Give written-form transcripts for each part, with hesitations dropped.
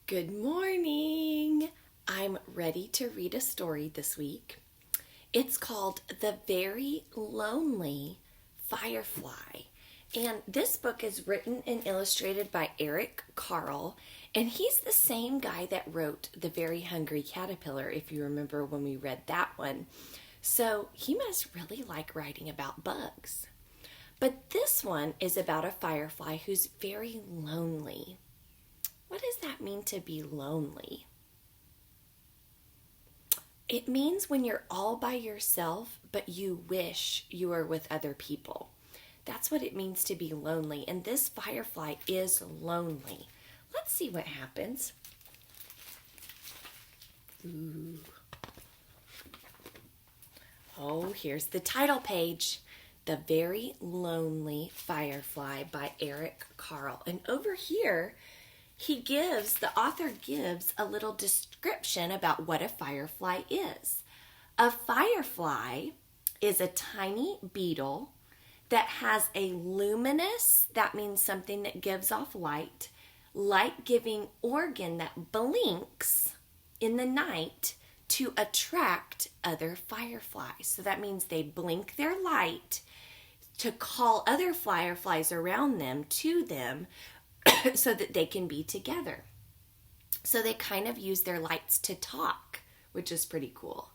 Good morning! I'm ready to read a story this week. It's called The Very Lonely Firefly. And this book is written and illustrated by Eric Carle. And he's the same guy that wrote The Very Hungry Caterpillar, if you remember when we read that one. So he must really like writing about bugs. But this one is about a firefly who's very lonely. What does that mean to be lonely? It means when you're all by yourself, but you wish you were with other people. That's what it means to be lonely. And this firefly is lonely. Let's see what happens. Ooh. Oh, here's the title page. The Very Lonely Firefly by Eric Carle. And over here, the author gives a little description about what a firefly is. A firefly is a tiny beetle that has a luminous, that means something that gives off light, light-giving organ that blinks in the night to attract other fireflies. So that means they blink their light to call other fireflies around them to them so that they can be together. So they kind of use their lights to talk, which is pretty cool.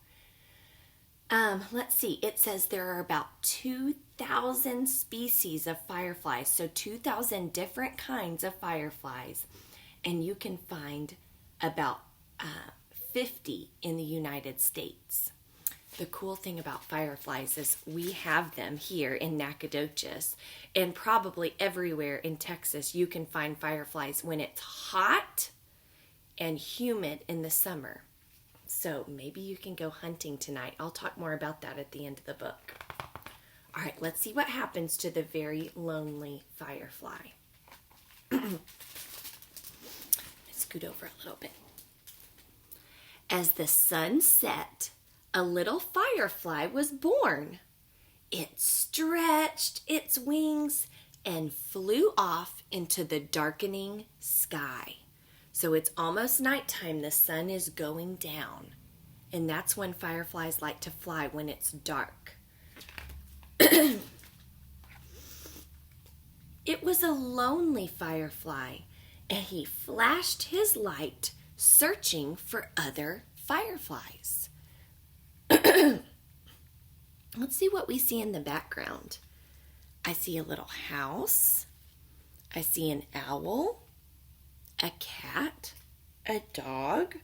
Let's see. It says there are about 2,000 species of fireflies, so 2,000 different kinds of fireflies, and you can find about 50 in the United States. The cool thing about fireflies is we have them here in Nacogdoches, and probably everywhere in Texas you can find fireflies when it's hot and humid in the summer. So maybe you can go hunting tonight. I'll talk more about that at the end of the book. All right, let's see what happens to the very lonely firefly. Scoot over a little bit. As the sun set, a little firefly was born. It stretched its wings and flew off into the darkening sky. So it's almost nighttime. The sun is going down. And that's when fireflies like to fly, when it's dark. It was a lonely firefly, and he flashed his light searching for other fireflies. Let's see what we see in the background. I see a little house. I see an owl, a cat, a dog,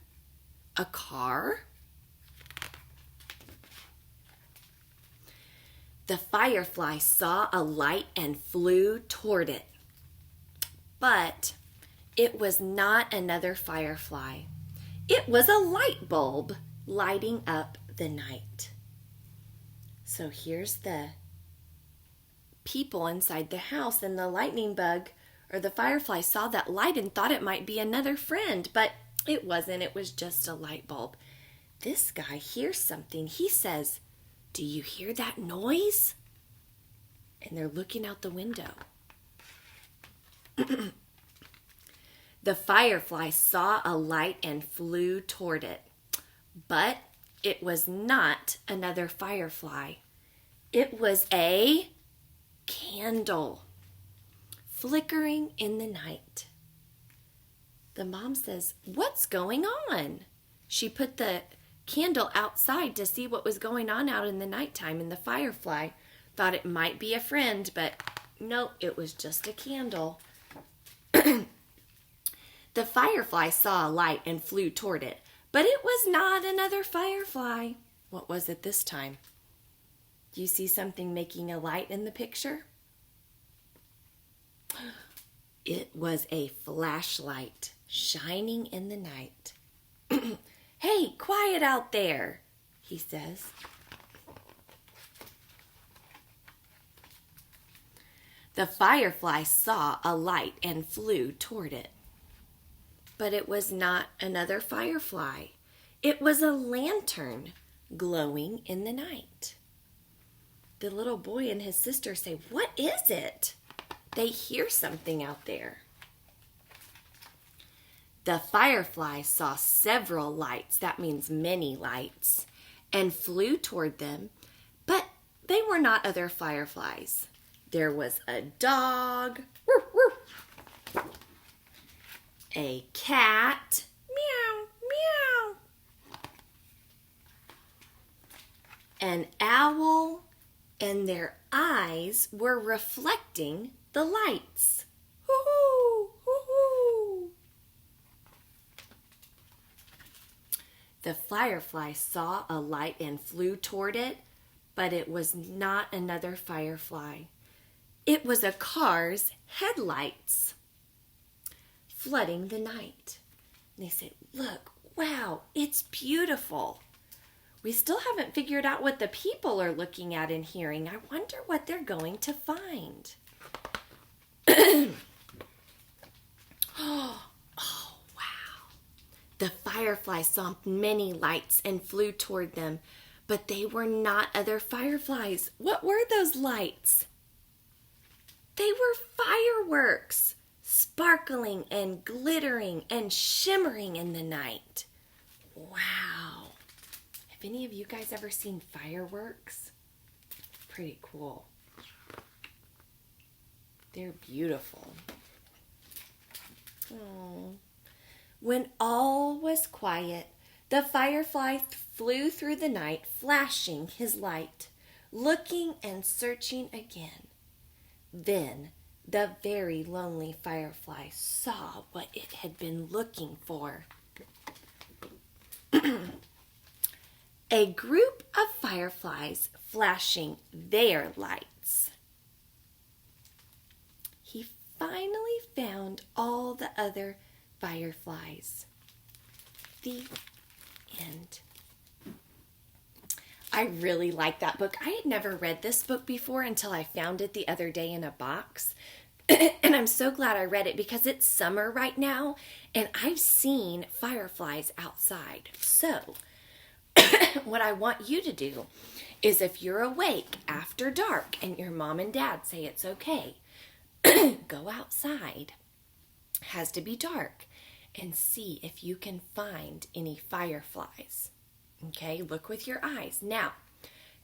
a car. The firefly saw a light and flew toward it. But it was not another firefly. It was a light bulb lighting up the night. So here's the people inside the house, and the lightning bug or the firefly saw that light and thought it might be another friend, but it wasn't. It was just a light bulb. This guy hears something. He says, "Do you hear that noise?" And they're looking out the window. The firefly saw a light and flew toward it. But it was not another firefly. It was a candle flickering in the night. The mom says, "What's going on?" She put the candle outside to see what was going on out in the nighttime, and the firefly thought it might be a friend, but no, it was just a candle. The firefly saw a light and flew toward it. But it was not another firefly. What was it this time? Do you see something making a light in the picture? It was a flashlight shining in the night. "Hey, quiet out there," he says. The firefly saw a light and flew toward it. But it was not another firefly. It was a lantern glowing in the night. The little boy and his sister say, "What is it?" They hear something out there. The firefly saw several lights, that means many lights, and flew toward them, but they were not other fireflies. There was a dog, woof, woof, a cat, meow, meow, an owl, and their eyes were reflecting the lights. Hoo-hoo, hoo-hoo. The firefly saw a light and flew toward it, but it was not another firefly. It was a car's headlights flooding the night. And they said, look, wow, it's beautiful. We still haven't figured out what the people are looking at and hearing. I wonder what they're going to find. Oh, wow. The firefly saw many lights and flew toward them, but they were not other fireflies. What were those lights? They were fireworks, sparkling and glittering and shimmering in the night. Wow. Have any of you guys ever seen fireworks? Pretty cool. They're beautiful. Oh. When all was quiet, the firefly flew through the night, flashing his light, looking and searching again. Then the very lonely firefly saw what it had been looking for. A group of fireflies flashing their lights. He finally found all the other fireflies. The end. I really like that book. I had never read this book before until I found it the other day in a box. And I'm so glad I read it because it's summer right now and I've seen fireflies outside. So, what I want you to do is if you're awake after dark and your mom and dad say it's okay, go outside. Has to be dark. And see if you can find any fireflies. Okay, look with your eyes. Now,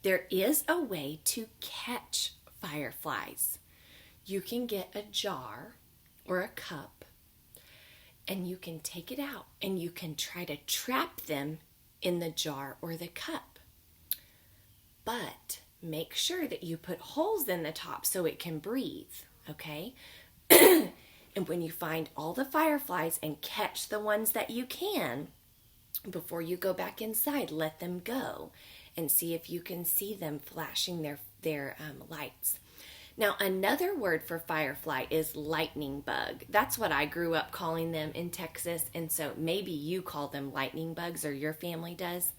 there is a way to catch fireflies. You can get a jar or a cup and you can take it out and you can try to trap them in the jar or the cup. But make sure that you put holes in the top so it can breathe, okay? And when you find all the fireflies and catch the ones that you can, before you go back inside, let them go and see if you can see them flashing their lights. Now, another word for firefly is lightning bug. That's what I grew up calling them in Texas, and so maybe you call them lightning bugs or your family does.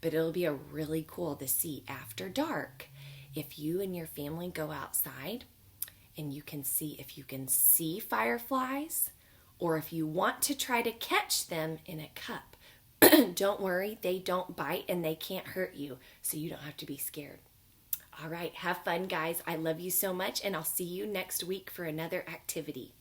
But it'll be really cool to see after dark if you and your family go outside and you can see if you can see fireflies or if you want to try to catch them in a cup. Don't worry, they don't bite and they can't hurt you, so you don't have to be scared. All right, have fun, guys. I love you so much, and I'll see you next week for another activity.